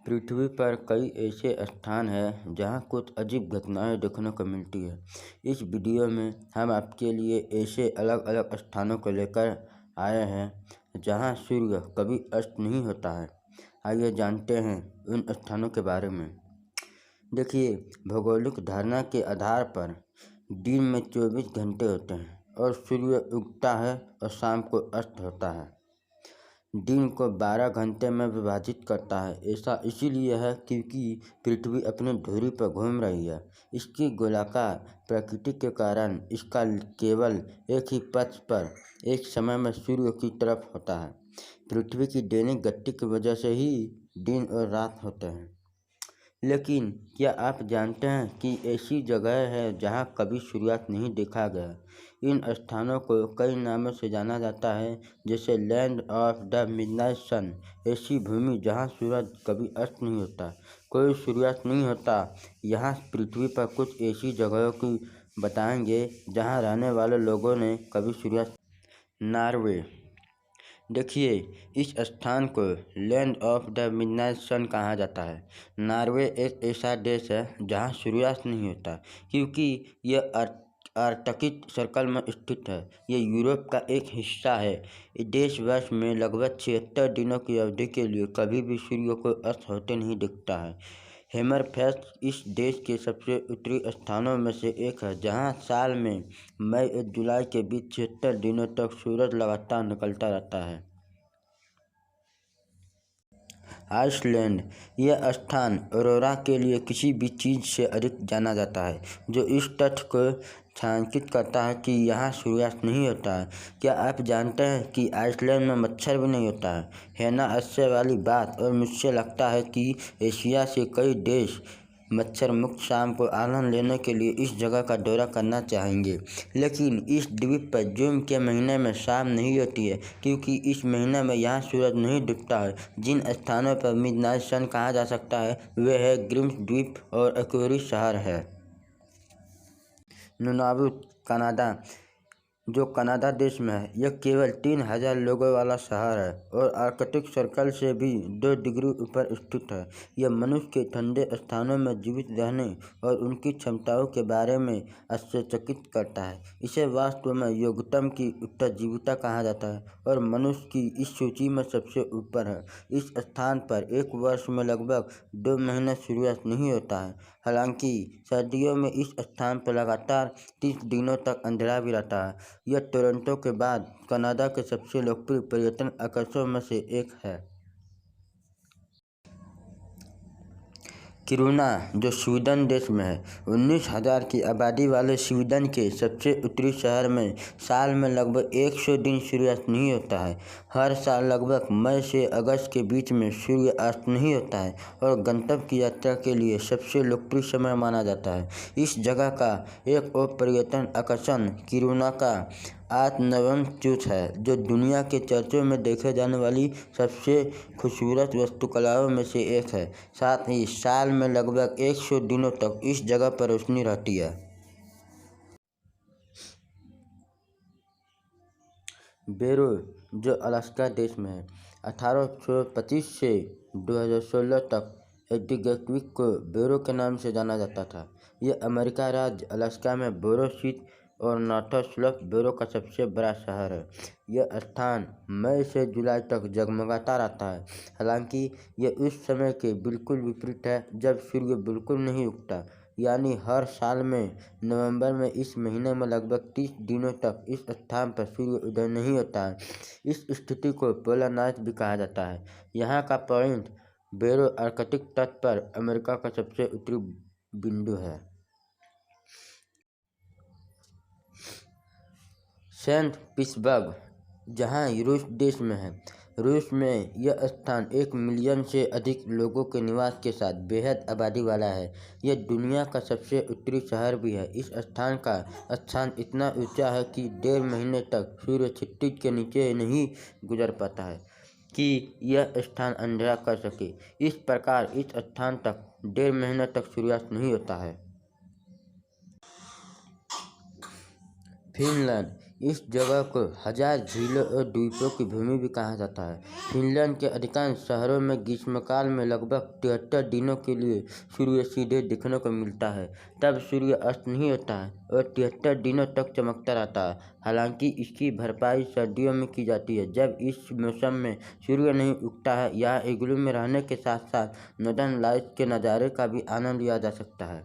पृथ्वी पर कई ऐसे स्थान हैं जहां कुछ अजीब घटनाएं देखने को मिलती है। इस वीडियो में हम आपके लिए ऐसे अलग अलग स्थानों को लेकर आए हैं जहां सूर्य कभी अस्त नहीं होता है। आइए जानते हैं उन स्थानों के बारे में। देखिए, भौगोलिक धारणा के आधार पर दिन में 24 घंटे होते हैं और सूर्य उगता है और शाम को अस्त होता है। दिन को 12 घंटे में विभाजित करता है। ऐसा इसीलिए है क्योंकि पृथ्वी अपनी धुरी पर घूम रही है। इसकी गोलाकार प्रकृति के कारण इसका केवल एक ही पथ पर एक समय में सूर्य की तरफ होता है। पृथ्वी की दैनिक गति की वजह से ही दिन और रात होते हैं। लेकिन क्या आप जानते हैं कि ऐसी जगह है जहां कभी सूर्यास्त नहीं देखा गया? इन स्थानों को कई नामों से जाना जाता है, जैसे लैंड ऑफ द मिडनाइट सन, ऐसी भूमि जहां सूरज कभी अस्त नहीं होता, कोई सूर्यास्त नहीं होता। यहाँ पृथ्वी पर कुछ ऐसी जगहों की बताएंगे जहां रहने वाले लोगों ने कभी सूर्यास्त। नॉर्वे। देखिए, इस स्थान को लैंड ऑफ द मिडनाइट सन कहा जाता है। नॉर्वे एक ऐसा देश है जहां सूर्यास्त नहीं होता क्योंकि यह आर्कटिक सर्कल में स्थित है। यह यूरोप का एक हिस्सा है। इस देश वर्ष में लगभग 76 दिनों की अवधि के लिए कभी भी सूर्य को अस्त होते नहीं दिखता है। हैमरफेस्ट इस देश के सबसे उत्तरी स्थानों में से एक है जहां साल में मई और जुलाई के बीच 76 दिनों तक सूरज लगातार निकलता रहता है। आइसलैंड। यह स्थान ऑरोरा के लिए किसी भी चीज़ से अधिक जाना जाता है, जो इस तथ्य को छायांकित करता है कि यहाँ सूर्यास्त नहीं होता है। क्या आप जानते हैं कि आइसलैंड में मच्छर भी नहीं होता है ना आश्चर्य वाली बात। और मुझे लगता है कि एशिया से कई देश मच्छर मुक्त शाम को आनंद लेने के लिए इस जगह का दौरा करना चाहेंगे। लेकिन इस द्वीप पर जून के महीने में शाम नहीं होती है क्योंकि इस महीने में यहाँ सूरज नहीं दिखता है। जिन स्थानों पर मिडनाइट सन कहा जा सकता है वे है ग्रिम्स द्वीप और एक्वेरिस शहर है। नुनावुत, कनाडा, जो कनाडा देश में है। यह केवल 3000 लोगों वाला शहर है और आर्कटिक सर्कल से भी 2 डिग्री ऊपर स्थित है। यह मनुष्य के ठंडे स्थानों में जीवित रहने और उनकी क्षमताओं के बारे में आश्चर्यचकित करता है। इसे वास्तव में योग्यतम की उत्तरजीविता कहा जाता है और मनुष्य की इस सूची में सबसे ऊपर है। इस स्थान पर एक वर्ष में लगभग 2 महीने सूर्यास्त नहीं होता है। हालांकि सर्दियों में इस स्थान पर लगातार 30 दिनों तक अंधेरा भी रहता है। यह टोरंटो के बाद कनाडा के सबसे लोकप्रिय पर्यटन आकर्षणों में से एक है। किरुना, जो स्वीडन देश में है। 19,000 की आबादी वाले स्वीडन के सबसे उत्तरी शहर में साल में लगभग 100 दिन सूर्यास्त नहीं होता है। हर साल लगभग मई से अगस्त के बीच में सूर्य अस्त नहीं होता है और गंतव्य की यात्रा के लिए सबसे लोकप्रिय समय माना जाता है। इस जगह का एक और पर्यटन आकर्षण किरुना का आत्मनवन चर्च है, जो दुनिया के चर्चों में देखे जाने वाली सबसे खूबसूरत वास्तुकलाओं में से एक है। साथ ही साल में लगभग 100 दिनों तक इस जगह पर रोशनी रहती है। बेरो, जो अलास्का देश में है। 1825 से 2016 तक एडिगक्विक को बेरो के नाम से जाना जाता था। यह अमेरिका राज्य अलास्का में बोरो स्थित और नॉर्थस्लोप बेरो का सबसे बड़ा शहर है। यह स्थान मई से जुलाई तक जगमगाता रहता है। हालांकि यह उस समय के बिल्कुल विपरीत है जब सूर्य बिल्कुल नहीं उगता, यानी हर साल में नवंबर में इस महीने में लगभग 30 दिनों तक इस स्थान पर सूर्य उदय नहीं होता है। इस स्थिति को पोलर नाइट भी कहा जाता है। यहाँ का पॉइंट बेरो आर्कटिक तट पर अमेरिका का सबसे उत्तरी बिंदु है। सेंट पीटर्सबर्ग, जहाँ रूस देश में है। रूस में यह स्थान 1 मिलियन से अधिक लोगों के निवास के साथ बेहद आबादी वाला है। यह दुनिया का सबसे उत्तरी शहर भी है। इस स्थान का स्थान इतना ऊंचा है कि 1.5 महीने तक सूर्य क्षितिज के नीचे नहीं गुजर पाता है कि यह स्थान अंधेरा कर सके। इस प्रकार इस स्थान तक 1.5 महीने तक सूर्यास्त नहीं होता है। फिनलैंड, इस जगह को हजार झीलों और द्वीपों की भूमि भी कहा जाता है। फिनलैंड के अधिकांश शहरों में ग्रीष्मकाल में लगभग 73 दिनों के लिए सूर्य सीधे दिखने को मिलता है। तब सूर्य अस्त नहीं होता है और 73 दिनों तक चमकता रहता है। हालांकि इसकी भरपाई सर्दियों में की जाती है, जब इस मौसम में सूर्य नहीं उगता है। यहाँ इग्लू में रहने के साथ साथ नॉर्दर्न लाइट्स के नज़ारे का भी आनंद लिया जा सकता है।